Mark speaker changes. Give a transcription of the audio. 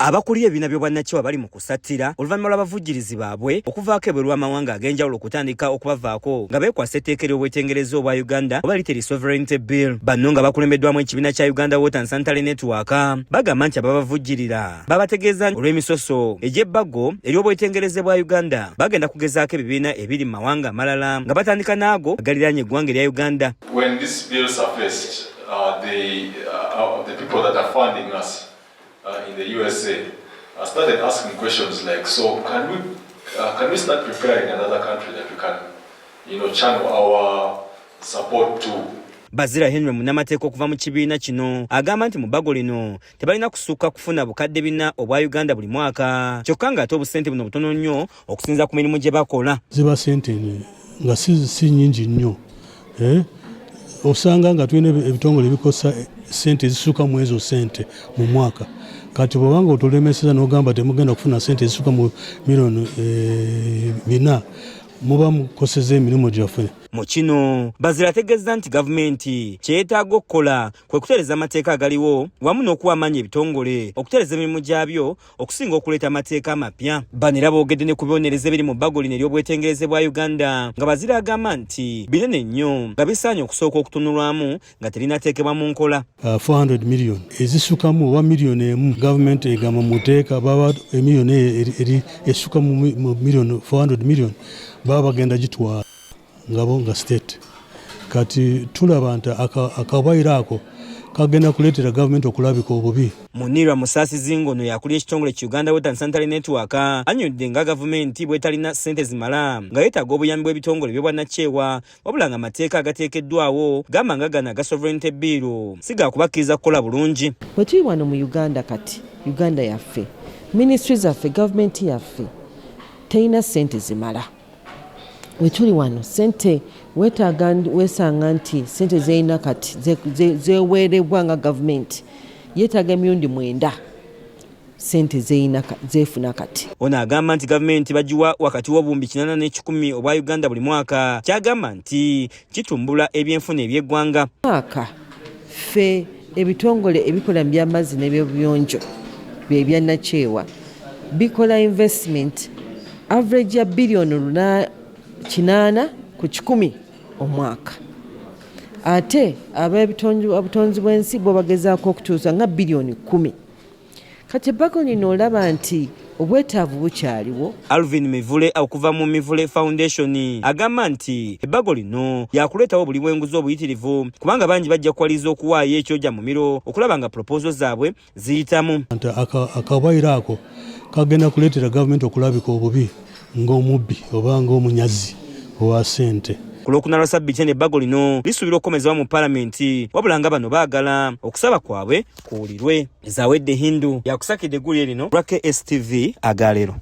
Speaker 1: Abakulira ebibiina by'obwannakyewa bali mu kusattira oluvannyuma lw'abavujjirizi baabwe okuvaako ebweru w'amawanga ag'enjawulo okutandika okubavaako nga beekwasa etteeka ery'obwetengereza obwa Uganda oba liyite Sovereignty Bill. Banno nga bakulembeddwamu ekibiina kya Uganda Water and Sanitary Network bagamba nti ababavujjirira babategeeza olw'emisoso egy'ebbago ery'obwetengereza bwa Uganda bagenda kugezaako ebibiina ebiri mu mawanga amalala nga batandika n'ago agaliraanye eggwanga erya Uganda.
Speaker 2: When this bill surfaced, the people that are funding us in the USA started asking questions like, so can we start preparing another country that we can, channel our support to?
Speaker 1: Bazira Henry munnamateeka okuva mu kibiina kino agamba nti mu bbago lino tebalina kusukka kufuna bukadde bina obwa Uganda buli mwaka kyokka ng'ate obusente buno butono nnyo okusinza ku mirimu gye bakola.
Speaker 3: Ziba sente nga si nnyingi nnyo. Osanga nga tulina ebitongole ebikosa sente ezisuka mu ezo sente mu mwaka. Kati bw'obanga otulemeseza n'ogamba temugenda kufuna sente ezisuka mu milioni 4 muba mukoseza emirimu gyaffe.
Speaker 1: Mu kino Bazira ategeeza nti gavumenti kyetaaga okukola kwe kutereeza amateeka agaliwo wamu n'okuwa amaanyi ebitongole okutereeza emirimu gyabyo okusinga okuleeta amateeka amapya. Bano era boogedde ne ku bibonereza ebiri mu bbago lino ery'obwetengereze bwa Uganda nga Bazira agamba nti binene nnyo nga bisaanye okusooka okutunulwamu nga terinateekebwa mu nkola.
Speaker 3: 400 million ezisukamu oba miliyoni emu gavumenti egamba muteeka baba emiliyoni eri esuka mu miliyoni 400 million baba bagenda gitwala ngabo nga state. Kati tulaba nti akabairo ako kagenda kuleetera gavumenti okulabika obubi.
Speaker 1: Munirwa Musaasizi ngono yakulira ekitongole ki Uganda Water and Sanitary Network annyonnyodde nga gavumenti bw'etalina ssente zimala nga yeetaaga obuyambi bw'ebitongole by'obwannakyewa wabula nga amateeka agateekeddwawo gamba nga gano aga Sovereignty Bill si gaakubakkiriza kukola bulungi.
Speaker 4: Bwe tuli wano mu Uganda kati Uganda yaffe ministries zaffe gavumenti yaffe terina ssente zimala. Wetuli wano sente wesanga nti sente zeina kati zewerebwa nga gavumenti yetaaga emirundi 9 sente zefuna kati.
Speaker 1: Ono agamba nti gavumenti bagiwa wakati w'obuwumbi 8 ne 10 obwa Uganda buli mwaka kyagamba nti kitumbula ebyenfuna eby'eggwanga.
Speaker 4: Mwaka ffe ebitongole ebikola mu by'amazzi n'ebyobuyonjo by'ebyannakyewa bikola investment average ya biliyoni 8 ku 10 omwaka. Ate abutonzi bw'ensi bo bagezaako okutuusa nga biliyoni 10. Kati ebbago lino olaba nti obwetaavu bukyaliwo.
Speaker 1: Alvin Mivule okuva mu Mivule Foundation agamba nti ebbago lino yakuleetawo buli bwenguzi obuyitirivu kubanga bangi bajja kuwaliza okuwaayo ekyojja mu miro okulaba nga proposal zaabwe ziyitamu.
Speaker 3: Akabairo ako kagenda kuleetera gavumenti okulabika obubi ng'omubbi oba ng'omunyazi owa sente.
Speaker 1: Ku Lwokuna lwa Ssabbiiti ebbago lino lisuubirwa okukomezebwa mu Paalamenti wabula nga bano baagala okusaba kwabwe kuwulirwe. Zawedde Hindu yakusakidde eggulu lino Rake STV Agaleero.